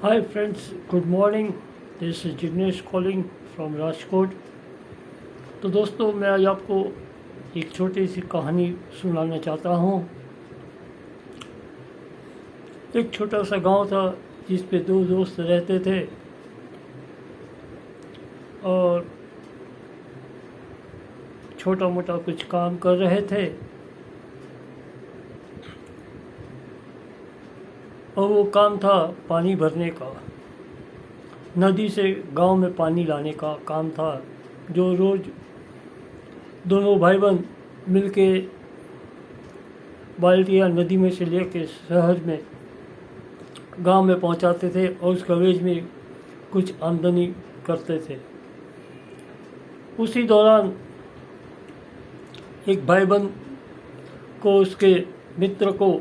Hi friends, good morning. This is Jignesh calling from Rajkot. तो दोस्तों, मैं आज आपको एक छोटी सी कहानी सुनाना चाहता हूँ। एक छोटा सा गांव था जिस पे दो दोस्त रहते थे और छोटा मोटा कुछ काम कर रहे थे। और वो काम था पानी भरने का। नदी से गांव में पानी लाने का काम था, जो रोज़ दोनों भाई बहन मिल के बाल्टियाँ नदी में से लेके शहर में गांव में पहुंचाते थे और उस कवरेज में कुछ आमदनी करते थे। उसी दौरान एक भाई बहन को, उसके मित्र को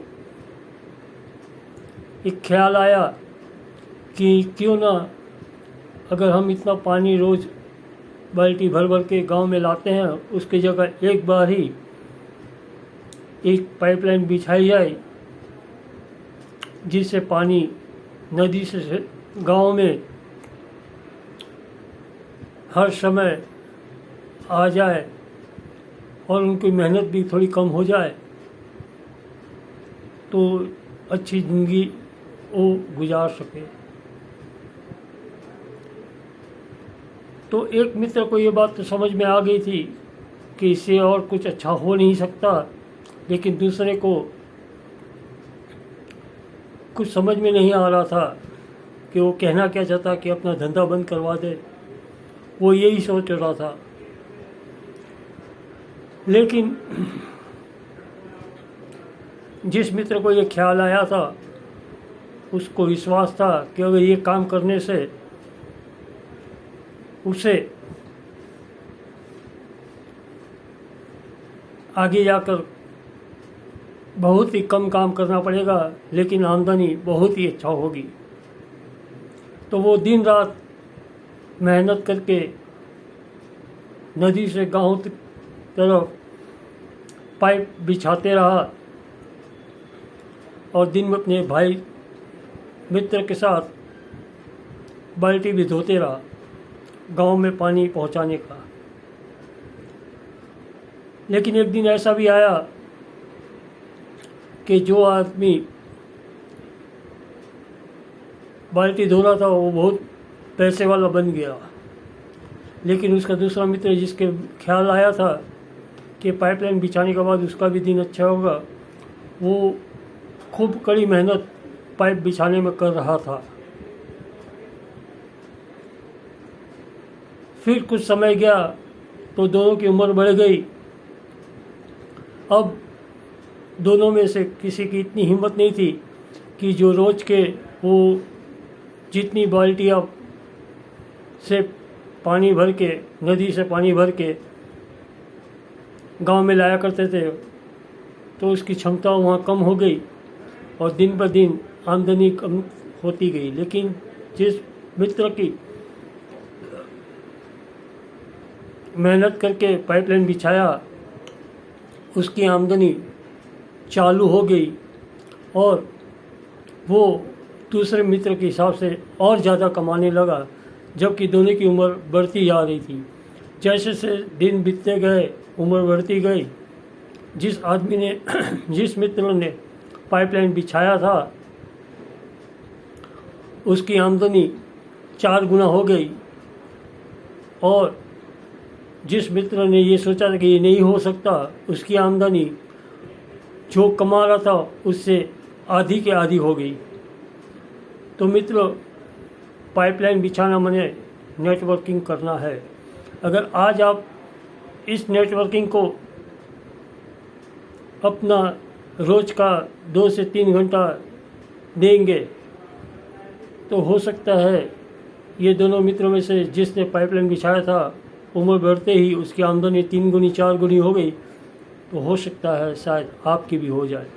एक ख्याल आया कि क्यों ना, अगर हम इतना पानी रोज़ बाल्टी भर भर के गांव में लाते हैं, उसकी जगह एक बार ही एक पाइपलाइन बिछाई जाए जिससे पानी नदी से गांव में हर समय आ जाए और उनकी मेहनत भी थोड़ी कम हो जाए, तो अच्छी ज़िंदगी वो गुजार सके। तो एक मित्र को ये बात तो समझ में आ गई थी कि इससे और कुछ अच्छा हो नहीं सकता, लेकिन दूसरे को कुछ समझ में नहीं आ रहा था कि वो कहना क्या चाहता कि अपना धंधा बंद करवा दे। वो यही सोच रहा था। लेकिन जिस मित्र को ये ख्याल आया था, उसको विश्वास था कि अगर ये काम करने से उसे आगे जाकर बहुत ही कम काम करना पड़ेगा, लेकिन आमदनी बहुत ही अच्छा होगी। तो वो दिन रात मेहनत करके नदी से गांव तरफ पाइप बिछाते रहा और दिन में अपने भाई मित्र के साथ बाल्टी भी धोते रहा गांव में पानी पहुंचाने का। लेकिन एक दिन ऐसा भी आया कि जो आदमी बाल्टी धो रहा था वो बहुत पैसे वाला बन गया। लेकिन उसका दूसरा मित्र, जिसके ख्याल आया था कि पाइपलाइन बिछाने के बाद उसका भी दिन अच्छा होगा, वो खूब कड़ी मेहनत पाइप बिछाने में कर रहा था। फिर कुछ समय गया तो दोनों की उम्र बढ़ गई। अब दोनों में से किसी की इतनी हिम्मत नहीं थी कि जो रोज़ के वो जितनी बाल्टियाँ से पानी भर के, नदी से पानी भर के गांव में लाया करते थे, तो उसकी क्षमता वहाँ कम हो गई और दिन ब दिन आमदनी कम होती गई। लेकिन जिस मित्र की मेहनत करके पाइपलाइन बिछाया, उसकी आमदनी चालू हो गई और वो दूसरे मित्र के हिसाब से और ज़्यादा कमाने लगा, जबकि दोनों की उम्र बढ़ती जा रही थी। जैसे से दिन बीतते गए, उम्र बढ़ती गई। जिस आदमी ने जिस मित्र ने पाइपलाइन बिछाया था, उसकी आमदनी 4 गुना हो गई और जिस मित्र ने ये सोचा था कि ये नहीं हो सकता, उसकी आमदनी जो कमा रहा था उससे आधी के आधी हो गई। तो मित्र, पाइपलाइन बिछाना माने नेटवर्किंग करना है। अगर आज आप इस नेटवर्किंग को अपना रोज़ का 2 से 3 घंटा देंगे, तो हो सकता है ये दोनों मित्रों में से जिसने पाइपलाइन बिछाया था, उम्र बढ़ते ही उसकी आमदनी 3 गुनी 4 गुनी हो गई। तो हो सकता है शायद आपकी भी हो जाए।